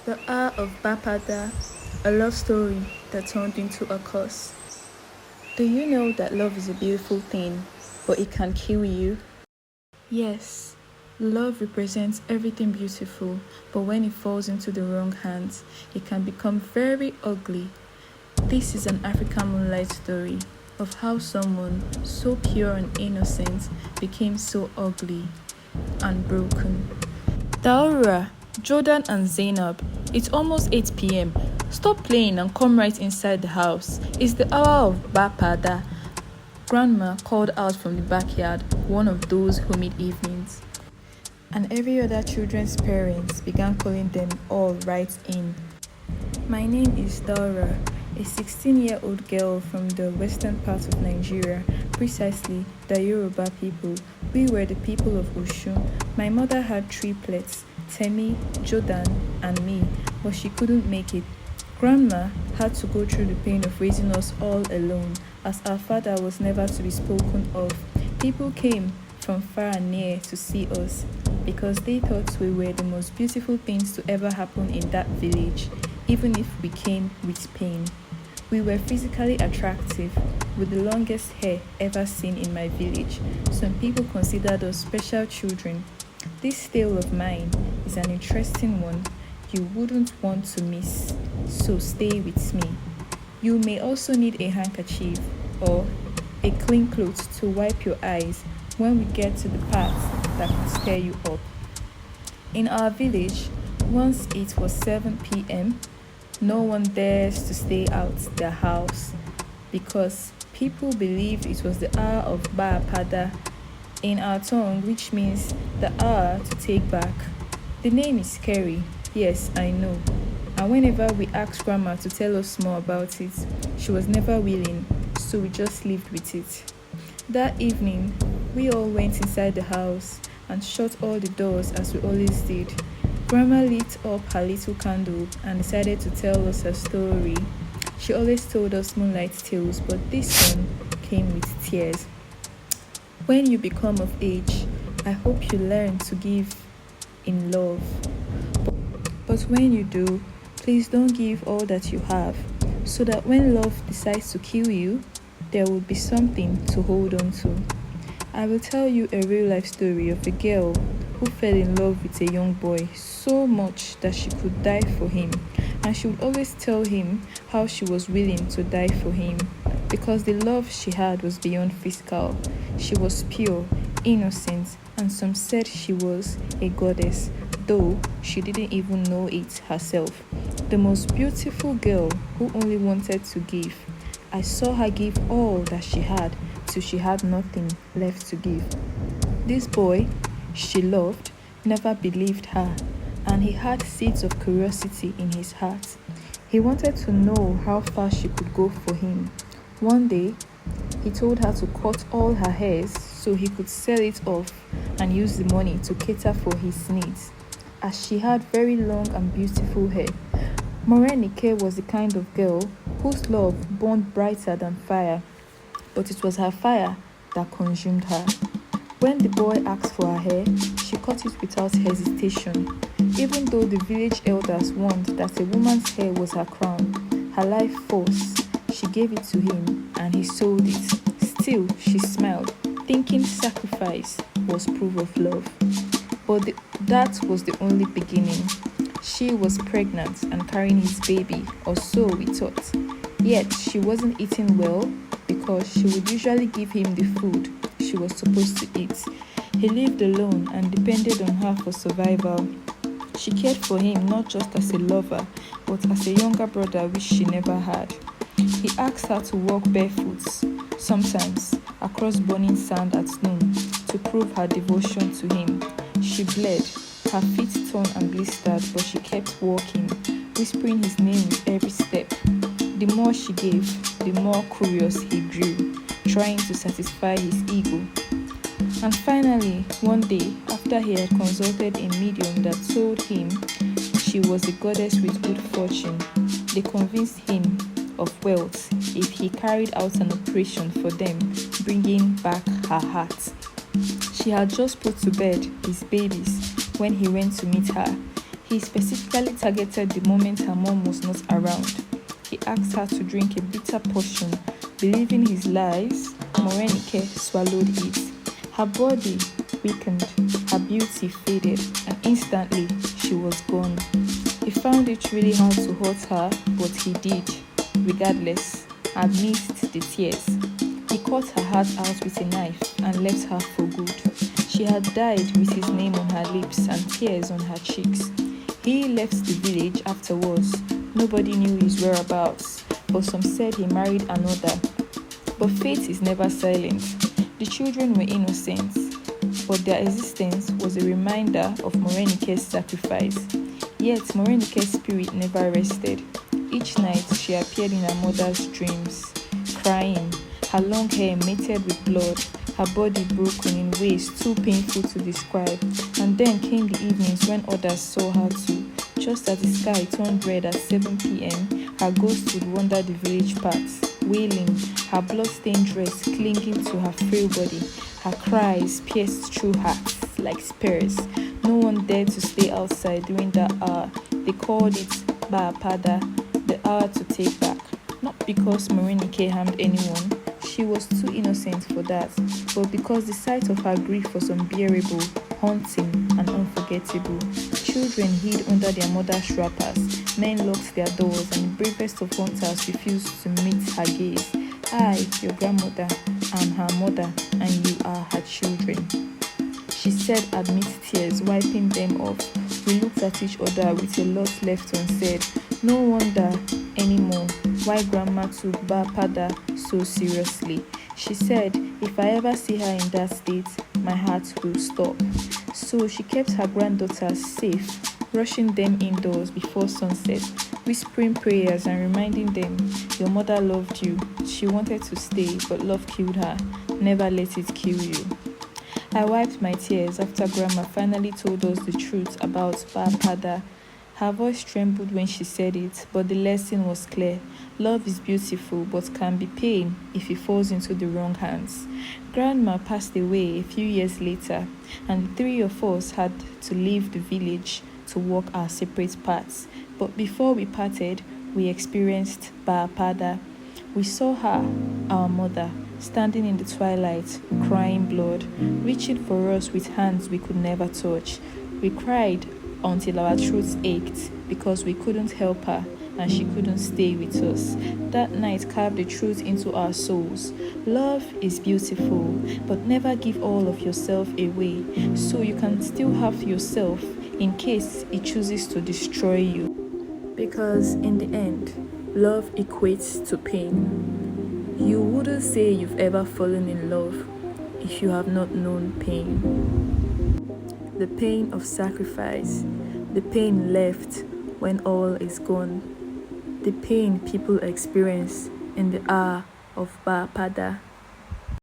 The Hour of Bapada, a love story that turned into a curse. Do you know that love is a beautiful thing, but it can kill you? Yes, love represents everything beautiful, but when it falls into the wrong hands, it can become very ugly. This is an African moonlight story of how someone so pure and innocent became so ugly and broken. Daura, Jordan and Zainab, it's almost 8 p.m. Stop playing and come right inside the house. It's the hour of Bapada. Grandma called out from the backyard, one of those humid evenings. And every other children's parents began calling them all right in. My name is Daura, a 16-year-old girl from the western part of Nigeria, precisely the Yoruba people. We were the people of Osun. My mother had triplets, Temi, Jordan, and me, but she couldn't make it. Grandma had to go through the pain of raising us all alone, as our father was never to be spoken of. People came from far and near to see us, because they thought we were the most beautiful things to ever happen in that village, even if we came with pain. We were physically attractive, with the longest hair ever seen in my village. Some people considered us special children. This tale of mine is an interesting one you wouldn't want to miss, so stay with me. You may also need a handkerchief or a clean cloth to wipe your eyes when we get to the parts that could stir you up. In our village, once it was 7 p.m., no one dares to stay out their house because people believed it was the hour of byEnkay in our tongue, which means the hour to take back. The name is scary, yes, I know. And whenever we asked Grandma to tell us more about it, she was never willing, so we just lived with it. That evening, we all went inside the house and shut all the doors as we always did. Grandma lit up her little candle and decided to tell us her story. She always told us moonlight tales, but this one came with tears. When you become of age, I hope you learn to give in love. But when you do, please don't give all that you have, so that when love decides to kill you, there will be something to hold on to. I will tell you a real life story of a girl who fell in love with a young boy so much that she could die for him, and she would always tell him how she was willing to die for him because the love she had was beyond physical. She was pure, innocent, and some said she was a goddess, though she didn't even know it herself. The most beautiful girl who only wanted to give. I saw her give all that she had till she had nothing left to give. This boy she loved never believed her, and he had seeds of curiosity in his heart. He wanted to know how far she could go for him. One day, he told her to cut all her hairs so he could sell it off and use the money to cater for his needs, as she had very long and beautiful hair. Morenike was the kind of girl whose love burned brighter than fire, but it was her fire that consumed her. When the boy asked for her hair, she cut it without hesitation. Even though the village elders warned that a woman's hair was her crown, her life force, she gave it to him and he sold it. Still, she smiled, thinking sacrifice was proof of love. But that was the only beginning. She was pregnant and carrying his baby, or so we thought. Yet she wasn't eating well because she would usually give him the food she was supposed to eat. He lived alone and depended on her for survival. She cared for him not just as a lover, but as a younger brother which she never had. He asked her to walk barefoot, sometimes across burning sand at noon, to prove her devotion to him. She bled, her feet torn and blistered, but she kept walking, whispering his name with every step. The more she gave, the more curious he grew, trying to satisfy his ego. And finally, one day, after he had consulted a medium that told him she was a goddess with good fortune, they convinced him of wealth if he carried out an operation for them, bringing back her heart. She had just put to bed his babies when he went to meet her. He He specifically targeted the moment her mom was not around. He asked her to drink a bitter potion. Believing his lies, Morenike swallowed it. Her body weakened, her beauty faded, and instantly she was gone. He found it really hard to hurt her, but he did, regardless, amidst the tears. He cut her heart out with a knife and left her for good. She had died with his name on her lips and tears on her cheeks. He left the village afterwards. Nobody knew his whereabouts, but some said he married another. But fate is never silent. The children were innocent, but their existence was a reminder of Morenike's sacrifice. Yet Morenike's spirit never rested. Each night she appeared in her mother's dreams, crying, her long hair matted with blood, her body broken in ways too painful to describe. And then came the evenings when others saw her too. Just as the sky turned red at 7 p.m., her ghost would wander the village paths, wailing, her blood-stained dress clinging to her frail body. Her cries pierced through hearts like spears. No one dared to stay outside during that hour. They called it GBAPADA, the hour to take back. Not because Morenike harmed anyone, she was too innocent for that, but because the sight of her grief was unbearable, haunting, and unforgettable. Children hid under their mother's wrappers, men locked their doors, and the bravest of hunters refused to meet her gaze. I, your grandmother, am her mother, and you are her children, she said amid tears, wiping them off. We looked at each other with a lot left unsaid. No wonder anymore why Grandma took GBAPADA so seriously. She said, if I ever see her in that state, my heart will stop. So she kept her granddaughters safe, rushing them indoors before sunset, whispering prayers and reminding them, your mother loved you. She wanted to stay, but love killed her. Never let it kill you. I wiped my tears after Grandma finally told us the truth about GBAPADA. Her voice trembled when she said it, but the lesson was clear. Love is beautiful, but can be pain if it falls into the wrong hands. Grandma passed away a few years later, and the three of us had to leave the village to walk our separate paths. But before we parted, we experienced GBAPADA. We saw her, our mother, standing in the twilight, crying blood, reaching for us with hands we could never touch. We cried until our throats ached because we couldn't help her and she couldn't stay with us. That night carved the truth into our souls. Love is beautiful, but never give all of yourself away, so you can still have yourself in case it chooses to destroy you. Because in the end, love equates to pain. You wouldn't say you've ever fallen in love if you have not known pain. The pain of sacrifice, the pain left when all is gone, the pain people experience in the hour of GBAPADA.